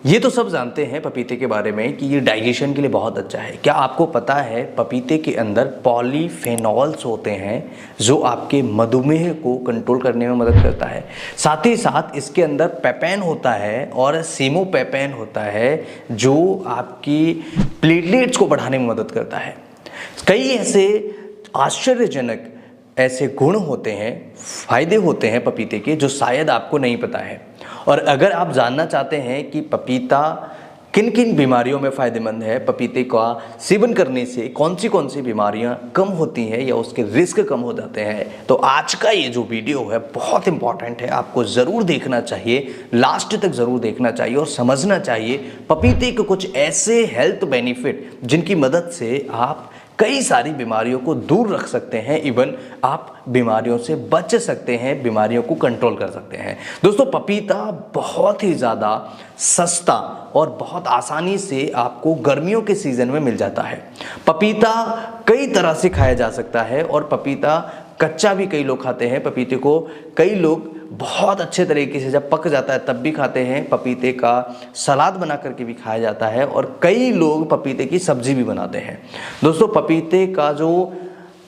ये तो सब जानते हैं पपीते के बारे में कि ये डाइजेशन के लिए बहुत अच्छा है। क्या आपको पता है पपीते के अंदर पॉलीफेनॉल्स होते हैं जो आपके मधुमेह को कंट्रोल करने में मदद करता है। साथ ही साथ इसके अंदर पेपेन होता है और सीमोपेपेन होता है जो आपकी प्लेटलेट्स को बढ़ाने में मदद करता है। कई ऐसे आश्चर्यजनक ऐसे गुण होते हैं, फायदे होते हैं पपीते के जो शायद आपको नहीं पता है। और अगर आप जानना चाहते हैं कि पपीता किन किन बीमारियों में फ़ायदेमंद है, पपीते का सेवन करने से कौन सी बीमारियां कम होती हैं या उसके रिस्क कम हो जाते हैं, तो आज का ये जो वीडियो है बहुत इंपॉर्टेंट है। आपको ज़रूर देखना चाहिए, लास्ट तक ज़रूर देखना चाहिए और समझना चाहिए पपीते के कुछ ऐसे हेल्थ बेनिफिट जिनकी मदद से आप कई सारी बीमारियों को दूर रख सकते हैं। इवन आप बीमारियों से बच सकते हैं, बीमारियों को कंट्रोल कर सकते हैं। दोस्तों, पपीता बहुत ही ज़्यादा सस्ता और बहुत आसानी से आपको गर्मियों के सीज़न में मिल जाता है। पपीता कई तरह से खाया जा सकता है और पपीता कच्चा भी कई लोग खाते हैं। पपीते को कई लोग बहुत अच्छे तरीके से जब पक जाता है तब भी खाते हैं। पपीते का सलाद बना करके भी खाया जाता है और कई लोग पपीते की सब्जी भी बनाते हैं। दोस्तों, पपीते का जो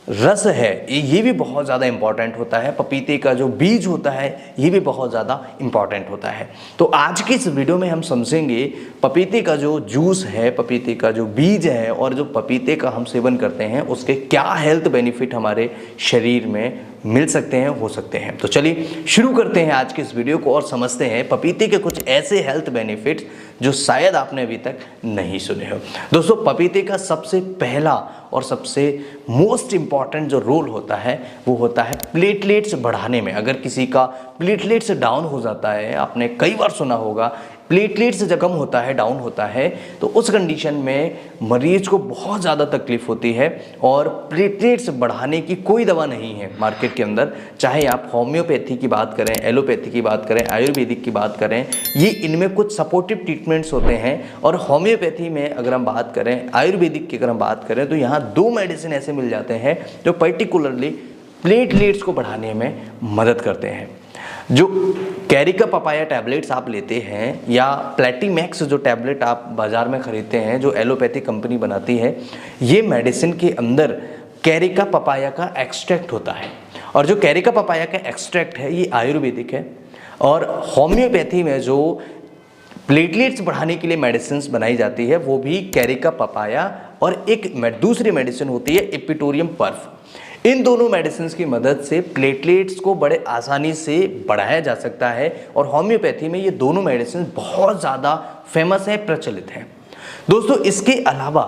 रस है ये भी बहुत ज़्यादा इम्पॉर्टेंट होता है। पपीते का जो बीज होता है ये भी बहुत ज़्यादा इम्पॉर्टेंट होता है। तो आज की इस वीडियो में हम समझेंगे पपीते का जो जूस है, पपीते का जो बीज है और जो पपीते का हम सेवन करते हैं उसके क्या हेल्थ बेनिफिट हमारे शरीर में मिल सकते हैं, हो सकते हैं। तो चलिए शुरू करते हैं आज के इस वीडियो को और समझते हैं पपीते के कुछ ऐसे हेल्थ बेनिफिट्स जो शायद आपने अभी तक नहीं सुने हो। दोस्तों, पपीते का सबसे पहला और सबसे मोस्ट इम्पॉर्टेंट जो रोल होता है वो होता है प्लेटलेट्स बढ़ाने में। अगर किसी का प्लेटलेट्स डाउन हो जाता है, आपने कई बार सुना होगा प्लेटलेट्स जब कम होता है, डाउन होता है, तो उस कंडीशन में मरीज को बहुत ज़्यादा तकलीफ होती है और प्लेटलेट्स बढ़ाने की कोई दवा नहीं है मार्केट के अंदर। चाहे आप होम्योपैथी की बात करें, एलोपैथी की बात करें, आयुर्वेदिक की बात करें, ये इनमें कुछ सपोर्टिव ट्रीटमेंट्स होते हैं। और होम्योपैथी में अगर हम बात करें, आयुर्वेदिक की अगर हम बात करें, तो यहाँ 2 मेडिसिन ऐसे मिल जाते हैं जो पर्टिकुलरली प्लेटलेट्स को बढ़ाने में मदद करते हैं। जो कैरिका पपाया टैबलेट्स आप लेते हैं या प्लेटीमैक्स जो टैबलेट आप बाज़ार में ख़रीदते हैं जो एलोपैथी कंपनी बनाती है, ये मेडिसिन के अंदर कैरिका पपाया का एक्सट्रैक्ट होता है। और जो कैरिका पपाया का एक्सट्रैक्ट है ये आयुर्वेदिक है। और होम्योपैथी में जो प्लेटलेट्स बढ़ाने के लिए मेडिसिन बनाई जाती है वो भी कैरिका पपाया और एक दूसरी मेडिसिन होती है इपिटोरियम पर्फ। इन दोनों मेडिसिन की मदद से प्लेटलेट्स को बड़े आसानी से बढ़ाया जा सकता है और होम्योपैथी में ये दोनों मेडिसिन बहुत ज़्यादा फेमस है, प्रचलित है। दोस्तों, इसके अलावा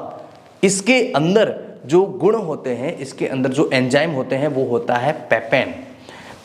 इसके अंदर जो गुण होते हैं, इसके अंदर जो एंजाइम होते हैं वो होता है पेपेन।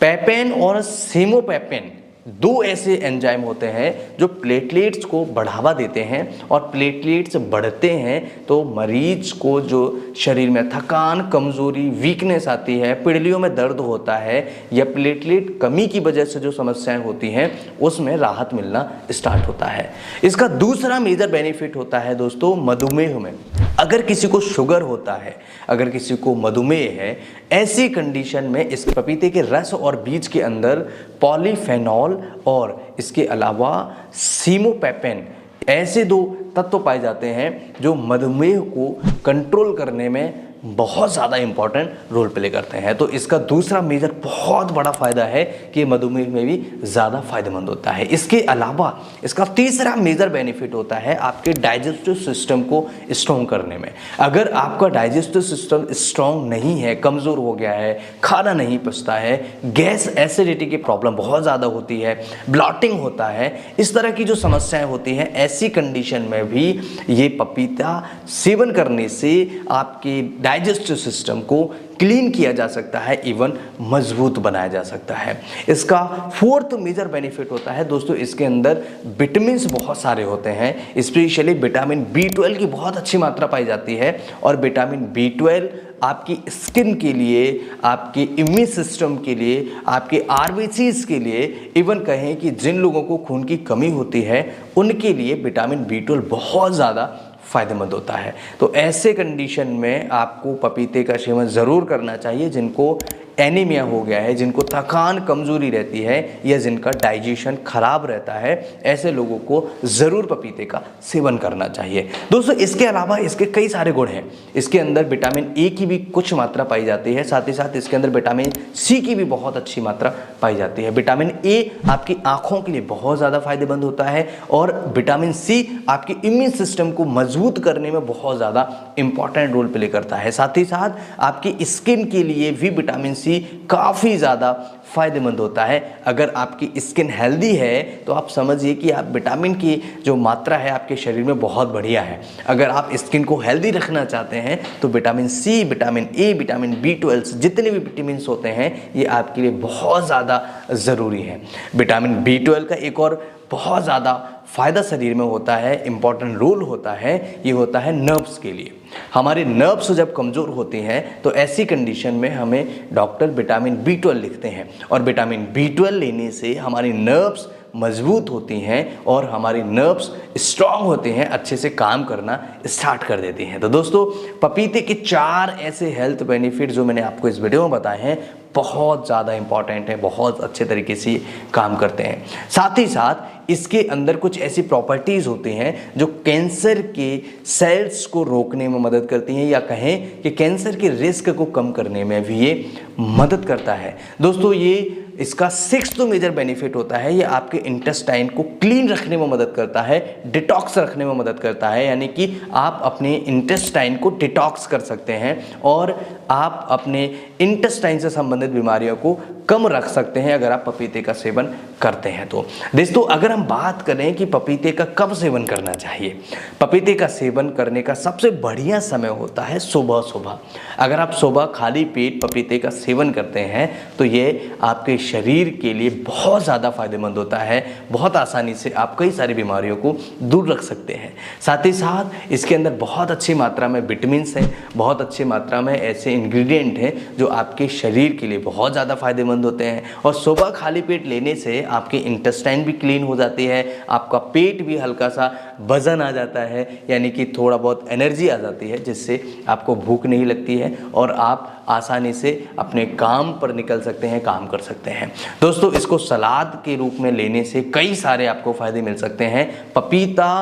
पेपेन और सीमोपेपेन 2 ऐसे एंजाइम होते हैं जो प्लेटलेट्स को बढ़ावा देते हैं और प्लेटलेट्स बढ़ते हैं तो मरीज को जो शरीर में थकान, कमज़ोरी, वीकनेस आती है, पिड़लियों में दर्द होता है या प्लेटलेट कमी की वजह से जो समस्याएं होती हैं उसमें राहत मिलना स्टार्ट होता है। इसका दूसरा मेजर बेनिफिट होता है दोस्तों मधुमेह में। अगर किसी को शुगर होता है, अगर किसी को मधुमेह है, ऐसी कंडीशन में इस पपीते के रस और बीज के अंदर पॉलीफेनॉल और इसके अलावा सीमोपेपेन ऐसे 2 तत्व पाए जाते हैं जो मधुमेह को कंट्रोल करने में बहुत ज़्यादा इंपॉर्टेंट रोल प्ले करते हैं। तो इसका दूसरा मेजर बहुत बड़ा फ़ायदा है कि मधुमेह में भी ज़्यादा फायदेमंद होता है। इसके अलावा इसका तीसरा मेजर बेनिफिट होता है आपके डाइजेस्टिव सिस्टम को स्ट्रॉन्ग करने में। अगर आपका डाइजेस्टिव सिस्टम स्ट्रॉन्ग नहीं है, कमज़ोर हो गया है, खाना नहीं पचता है, गैस एसिडिटी की प्रॉब्लम बहुत ज़्यादा होती है, ब्लॉटिंग होता है, इस तरह की जो समस्याएं होती हैं, ऐसी कंडीशन में भी ये पपीता सेवन करने से आपके डाइजेस्टिव सिस्टम को क्लीन किया जा सकता है, इवन मजबूत बनाया जा सकता है। इसका 4th मेजर बेनिफिट होता है दोस्तों, इसके अंदर विटामिन्स बहुत सारे होते हैं। स्पेशली विटामिन B12 की बहुत अच्छी मात्रा पाई जाती है और विटामिन B12 आपकी स्किन के लिए, आपके इम्यून सिस्टम के लिए, आपके RBCs के लिए, इवन कहें कि जिन लोगों को खून की कमी होती है उनके लिए विटामिन B12 बहुत ज़्यादा फ़ायदेमंद होता है। तो ऐसे कंडीशन में आपको पपीते का सेवन ज़रूर करना चाहिए जिनको एनीमिया हो गया है, जिनको थकान कमजोरी रहती है या जिनका डाइजेशन खराब रहता है, ऐसे लोगों को ज़रूर पपीते का सेवन करना चाहिए। दोस्तों इसके अलावा इसके कई सारे गुण हैं। इसके अंदर विटामिन ए की भी कुछ मात्रा पाई जाती है, साथ ही साथ इसके अंदर विटामिन सी की भी बहुत अच्छी मात्रा पाई जाती है। विटामिन ए आपकी आंखों के लिए बहुत ज़्यादा फायदेमंद होता है और विटामिन सी आपके इम्यून सिस्टम को मजबूत करने में बहुत ज़्यादा इंपॉर्टेंट रोल प्ले करता है। साथ ही साथ आपकी स्किन के लिए भी विटामिन सी काफ़ी ज़्यादा फायदेमंद होता है। अगर आपकी स्किन हेल्दी है तो आप समझिए कि आप विटामिन की जो मात्रा है आपके शरीर में बहुत बढ़िया है। अगर आप स्किन को हेल्दी रखना चाहते हैं तो vitamin C, vitamin A, vitamin B12 जितने भी विटामिन होते हैं ये आपके लिए बहुत ज़्यादा ज़रूरी है। विटामिन B12 का एक और बहुत ज़्यादा फ़ायदा शरीर में होता है, इम्पॉर्टेंट रोल होता है, ये होता है नर्व्स के लिए। हमारे नर्व्स जब कमज़ोर होते हैं तो ऐसी कंडीशन में हमें डॉक्टर विटामिन B12 लिखते हैं और विटामिन B12 लेने से हमारी नर्व्स मजबूत होती हैं और हमारी नर्व्स स्ट्रांग होते हैं, अच्छे से काम करना स्टार्ट कर देती हैं। तो दोस्तों पपीते के 4 ऐसे हेल्थ बेनिफिट जो मैंने आपको इस वीडियो में बताए हैं बहुत ज़्यादा इंपॉर्टेंट है, बहुत अच्छे तरीके से काम करते हैं। साथ ही साथ इसके अंदर कुछ ऐसी प्रॉपर्टीज़ होती हैं जो कैंसर के सेल्स को रोकने में मदद करती हैं या कहें कि कैंसर के रिस्क को कम करने में भी ये मदद करता है। दोस्तों ये इसका 6th मेजर बेनिफिट होता है, ये आपके इंटेस्टाइन को क्लीन रखने में मदद करता है, डिटॉक्स रखने में मदद करता है, यानी कि आप अपने इंटेस्टाइन को डिटॉक्स कर सकते हैं और आप अपने इंटेस्टाइन से संबंधित बीमारियों को कम रख सकते हैं अगर आप पपीते का सेवन करते हैं तो। दोस्तों अगर हम बात करें कि पपीते का कब सेवन करना चाहिए, पपीते का सेवन करने का सबसे बढ़िया समय होता है सुबह सुबह। अगर आप सुबह खाली पेट पपीते का सेवन करते हैं तो ये आपके शरीर के लिए बहुत ज़्यादा फायदेमंद होता है, बहुत आसानी से आप कई सारी बीमारियों को दूर रख सकते हैं। साथ ही साथ इसके अंदर बहुत अच्छी मात्रा में विटामिन्स हैं, बहुत अच्छी मात्रा में ऐसे इंग्रेडिएंट हैं जो आपके शरीर के लिए बहुत ज़्यादा फायदेमंद होते हैं और सुबह खाली पेट लेने से आपकी इंटेस्टाइन भी क्लीन हो जाती है, आपका पेट भी हल्का सा वजन आ जाता है, यानी कि थोड़ा बहुत एनर्जी आ जाती है जिससे आपको भूख नहीं लगती है और आप आसानी से अपने काम पर निकल सकते हैं, काम कर सकते हैं। दोस्तों इसको सलाद के रूप में लेने से कई सारे आपको फ़ायदे मिल सकते हैं। पपीता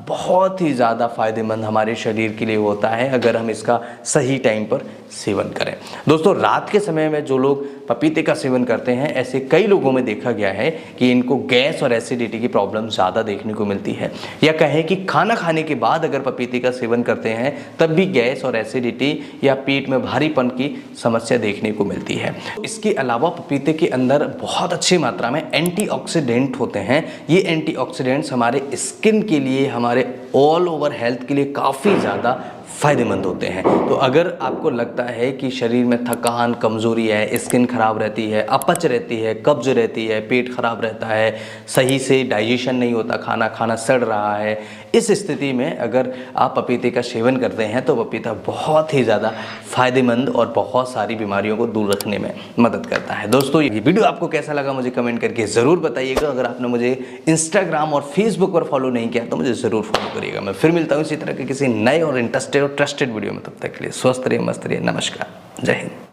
बहुत ही ज़्यादा फायदेमंद हमारे शरीर के लिए होता है अगर हम इसका सही टाइम पर सेवन करें। दोस्तों रात के समय में जो लोग पपीते का सेवन करते हैं ऐसे कई लोगों में देखा गया है कि इनको गैस और एसिडिटी की प्रॉब्लम ज़्यादा देखने को मिलती है, या कहें कि खाना खाने के बाद अगर पपीते का सेवन करते हैं तब भी गैस और एसिडिटी या पेट में भारीपन की समस्या देखने को मिलती है। इसके अलावा पपीते के अंदर बहुत अच्छी मात्रा में एंटीऑक्सीडेंट होते हैं। ये एंटीऑक्सीडेंट्स हमारे स्किन के लिए, हमारे ऑल ओवर हेल्थ के लिए काफ़ी ज़्यादा फ़ायदेमंद होते हैं। तो अगर आपको लगता है कि शरीर में थकान, कमज़ोरी है, स्किन खराब रहती है, अपच रहती है, कब्ज रहती है, पेट खराब रहता है, सही से डाइजेशन नहीं होता, खाना सड़ रहा है, इस स्थिति में अगर आप पपीते का सेवन करते हैं तो पपीता बहुत ही ज़्यादा फ़ायदेमंद और बहुत सारी बीमारियों को दूर रखने में मदद करता है। दोस्तों ये वीडियो आपको कैसा लगा मुझे कमेंट करके ज़रूर बताइएगा। अगर आपने मुझे इंस्टाग्राम और फेसबुक पर फॉलो नहीं किया तो मुझे ज़रूर फॉलो करिएगा। मैं फिर मिलता हूँ इसी तरह के किसी नए और इंटरेस्टेड और ट्रस्टेड वीडियो में। तब तक के लिए स्वस्थ रहिए, मस्त रहिए। नमस्कार, जय हिंद।